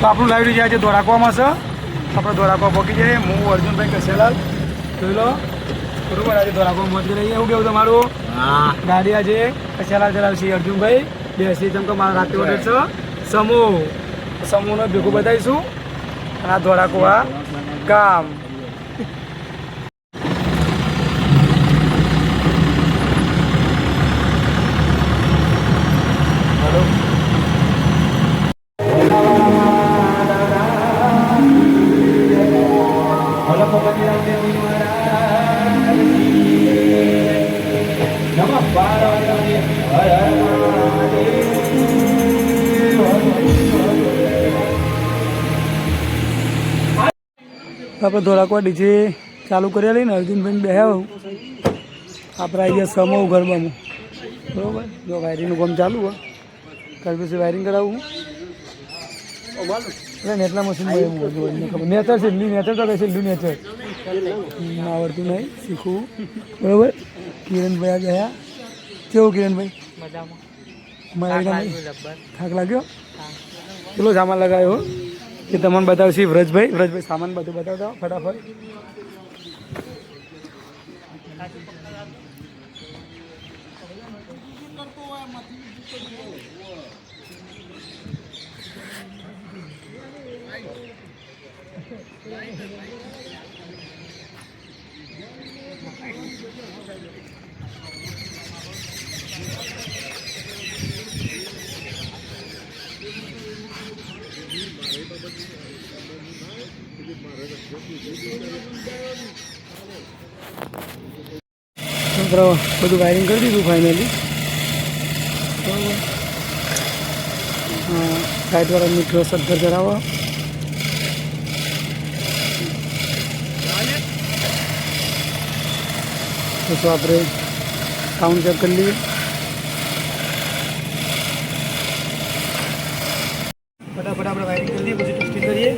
તો આપણું લાઈવ જાય છે ધોળાકવામાં છે. આપણે ધોળાકવા પહોંચી જઈએ. હું અર્જુનભાઈ કસેલાલ જોઈ લો બરોબર. આજે ધોળાકવા મોજ કરી એવું કેવું તમારું? ગાડી આજે કસેલાલ ચલાવશે અર્જુનભાઈ. બેસી જેમ કે મારા રાતે ઓર્ડર છે સમૂહનો ભેગું બતાવીશું. અને આ ધોળાકવા ગામ આપણે ધોળાકવા ડીજે ચાલુ કર્યા લઈને અર્જુનભાઈ બેહ્યા આપણે આવી ગયા સમૂહ ગરબામાં બરાબર. જો વાયરિંગનું કામ ચાલુ હોય કાલ પછી વાયરિંગ કરાવું એટલે નેટલા મશીન ખબર નેચર છે એટલી નેચર તો કહેશે એટલું નેચર આવડતું નહીં શીખવું બરાબર. કિરણભાઈ આ ગયા કેવું કિરણભાઈ? થાક લાગ્યો? કેટલો સામાન લગાવ્યો એ તમને બતાવશે વ્રજભાઈ સામાન બધું બતાવતા ફટાફટ. બધું વાયરિંગ કરી દીધું ફાઇનલી બરાબર. સાઈડવાળા મીઠો સદ્ધર કરાવો. તો આપણે સાઉન્ડ ચેક કરી લઈએ. ફટાફટ આપણે વાયરિંગ કરી દઈએ પછી ટેસ્ટિંગ કરીએ.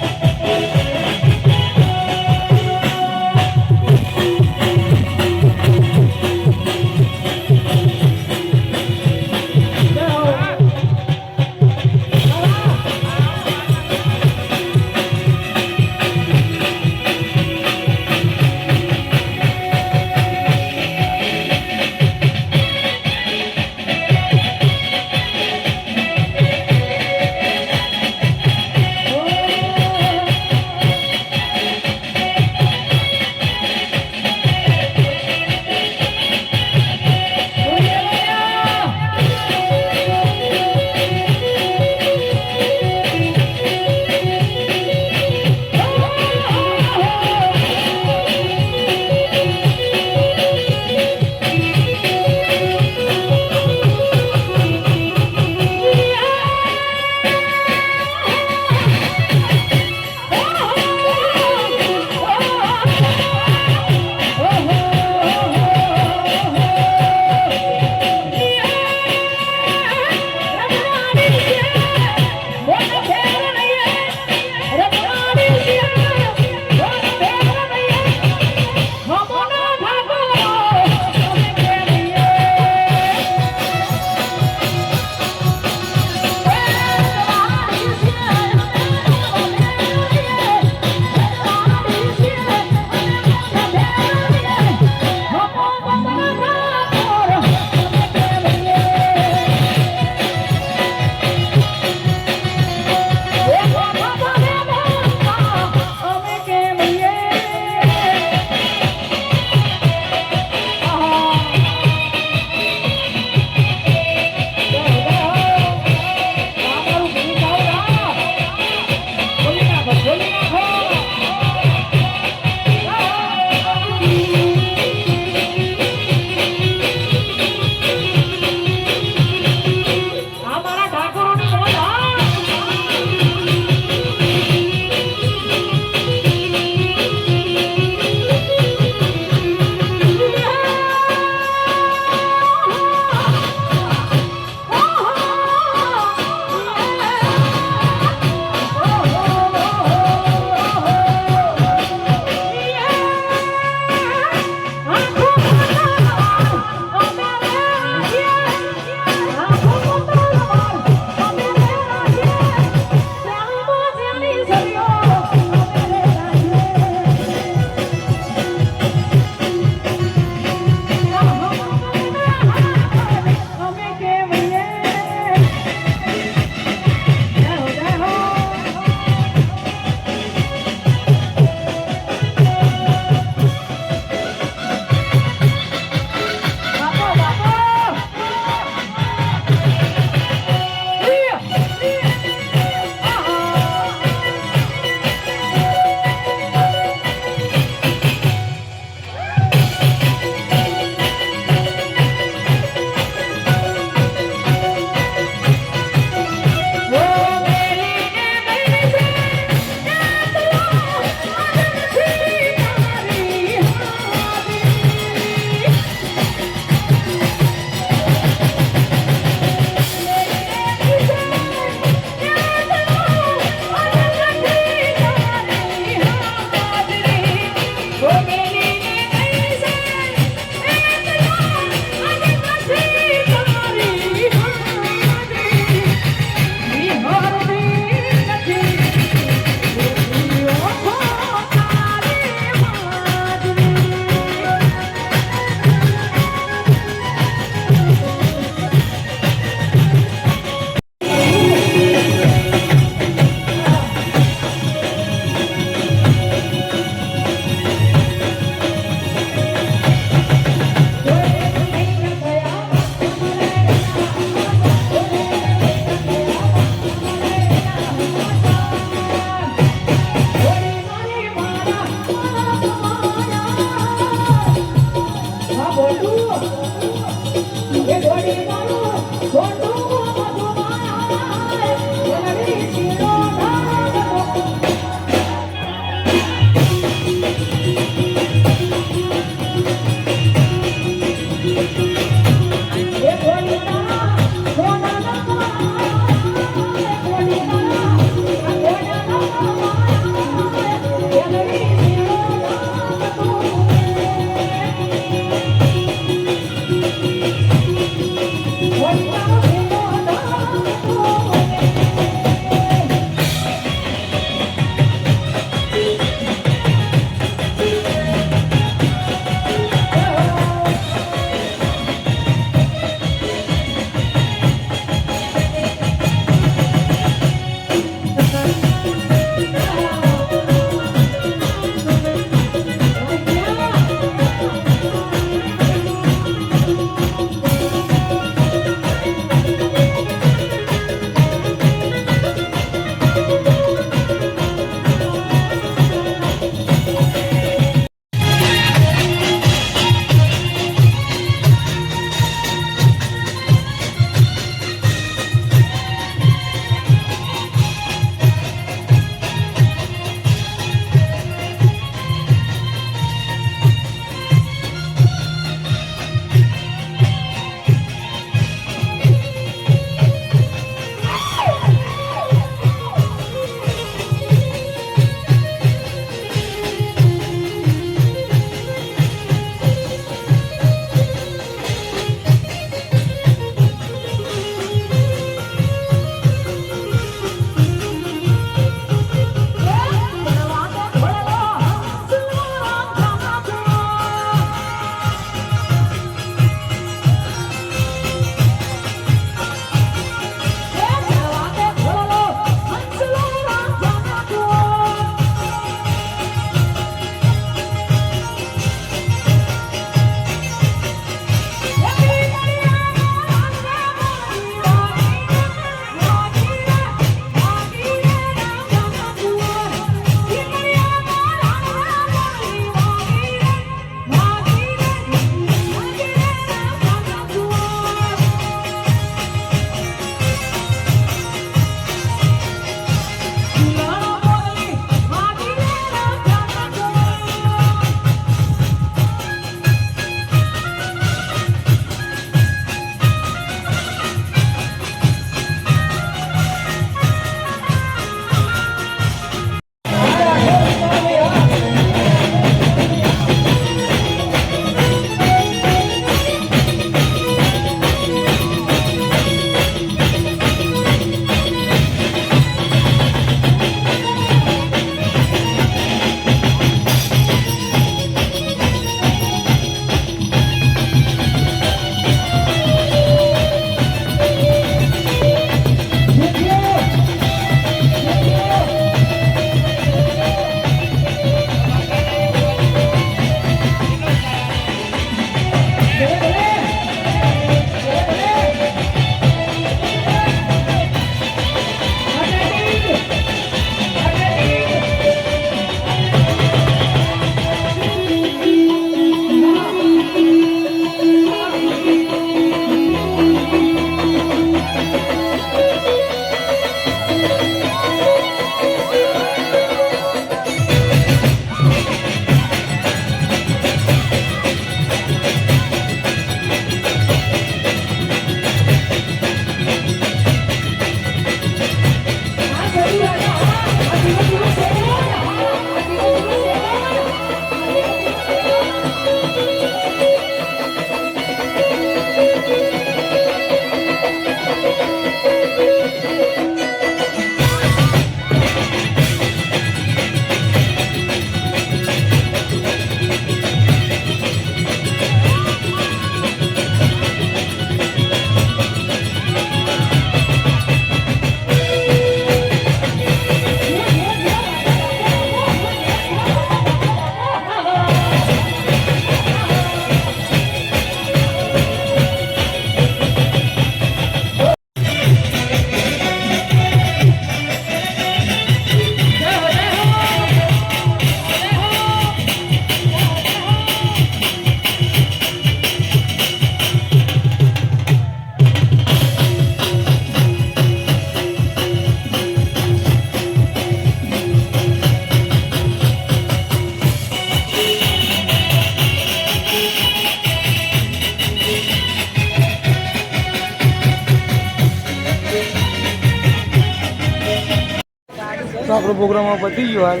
આપણો પ્રોગ્રામ પતી ગયો હાલ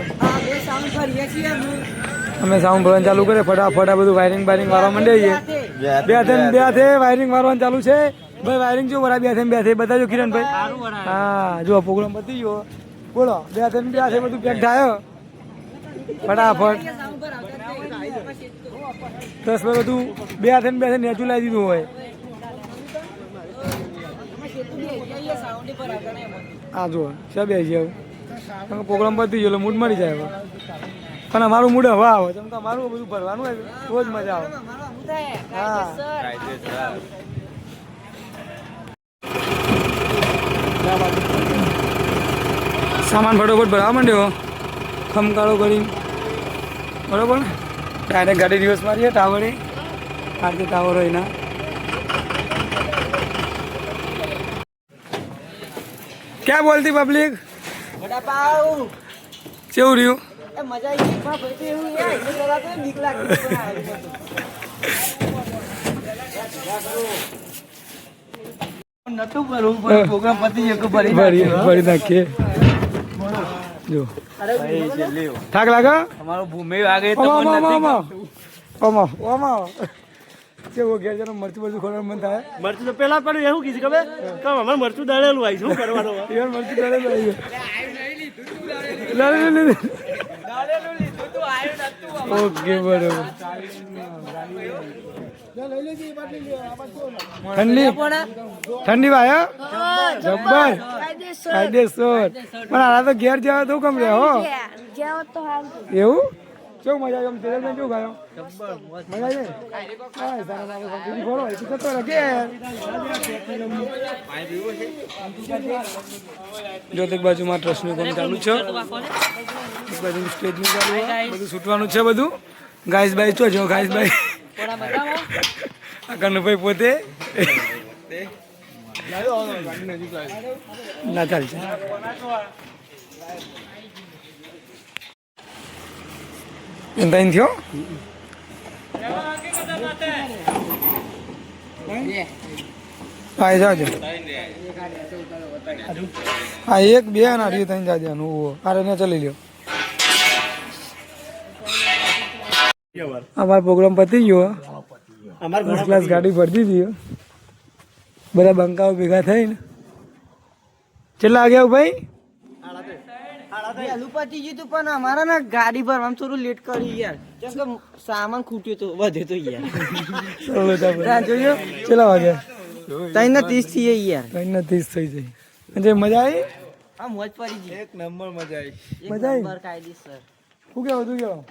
અમે સાઉન્ડ ભરવાનું ચાલુ કરીએ ફટાફટ આ બધું વાયરિંગ વાળવા માંડીએ છીએ બે હાથે વાયરિંગ વાળવાનું ચાલુ છે ભાઈ વાયરિંગ જો વરા બે હાથે બતાજો કિરણભાઈ હા જો પ્રોગ્રામ પતી ગયો બોલો બે હાથે બધું પેક થાય ફટાફટ બસ બધું બે હાથે નેચું લાવી દીધું હોય હા જો સબ આવી જાય પ્રોગ્રામ પતી ગયો મૂડ મળી જાય હવે પણ અમારું મૂડ હવા આવે તેમ તો અમારું બધું ભરવાનું હોય બહુ જ મજા આવે હા સામાન ફટોફટ ભરવા માંડ્યો ખમકાળો કરી બરોબર ને ડાયરેક્ટ ગાડી રિવર્સ મારીએ ટાવરે આરતી ટાવર હોય ના क्या बोलती पब्लिक કેવું રહ્યું ભરી નાખીએ જો થાક લાગે કેવું ઘેર જરા મરચું ખોલવાનું મન થાય મરચું તો પેલા પણ એવું કીધું ખબર કે અમારે મરચું દળેલું આવી શું કરવાનું યાર મરચું દળેલું આવી ઓકે બરોબર ઠંડી ભાઈ જબ્બર કાયદેસર પણ આ તો ઘેર જવા તો કમ રે હો એવું કેવું મજા આવી તેલ મેં કેવું ગાયો મજા આવી જો એક બાજુમાં ટ્રસ્ટનું કામ ચાલુ છે એક બાજુ સ્ટેજનું ચાલુ બધું છૂટવાનું છે બધું ગાઈસ ભાઈ છો જો ગાઈસ ભાઈ આ કનુભાઈ પોતે ના ચાલશે ఎంత అయిందో જાજો હા એક બે ના રહ્યું ત્રણ જાજે અરે ને ચલી લ્યો અમારો પ્રોગ્રામ પતી ગયો ફર્સ્ટ ક્લાસ ગાડી ભરતી હતી બધા બંકાઓ ભેગા થઈને કેટલા વાગ્યા ભાઈ પતી ગયું તું પણ અમારા ના ગાડી ભરવામાં થોડું લેટ કરી યાર કેમ કે સામાન ખૂટ્યું તો વધે તો યાર જોયો કેટલા વાગ્યા 3:30 થઈ યાર 3:30 થઈ જાય મજા આવી આ મોજ પડી ગઈ એક નંબર મજા આવી મજા આવી નંબર કાયદેસર શું કેવું તું કેવું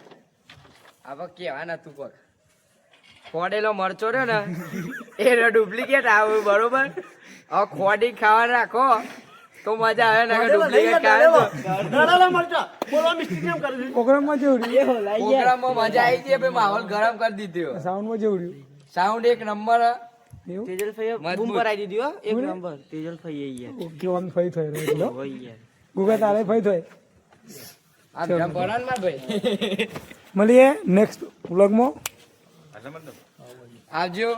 હવે કેવા નતું કોક ખોડેલો મરચો રહ્યો ને એ ડુપ્લિકેટ આવે બરોબર હવે ખોડી ખાવા રાખો તો મજા આવે ને ડુપ્લિકેટ ખાવે તો પ્રોગ્રામમાં જેવું રહ્યું પ્રોગ્રામમાં મજા આવી ગઈ ભાઈ માહોલ ગરમ કરી દીધો સાઉન્ડમાં જેવું રહ્યું સાઉન્ડ એક નંબર એવું તેજલ ભાઈ બૂમ ભરાઈ દીધી હો એક નંબર તેજલ ભાઈ યાર ઓકે ઓન ફઈ થઈ રહ્યો હોય યાર ગુગા તારે ફઈ થઈ આ ભરાન માં ભાઈ મળીએ નેક્સ્ટ વ્લોગમાં આવજો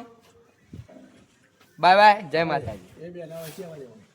બાય બાય જય માતાજી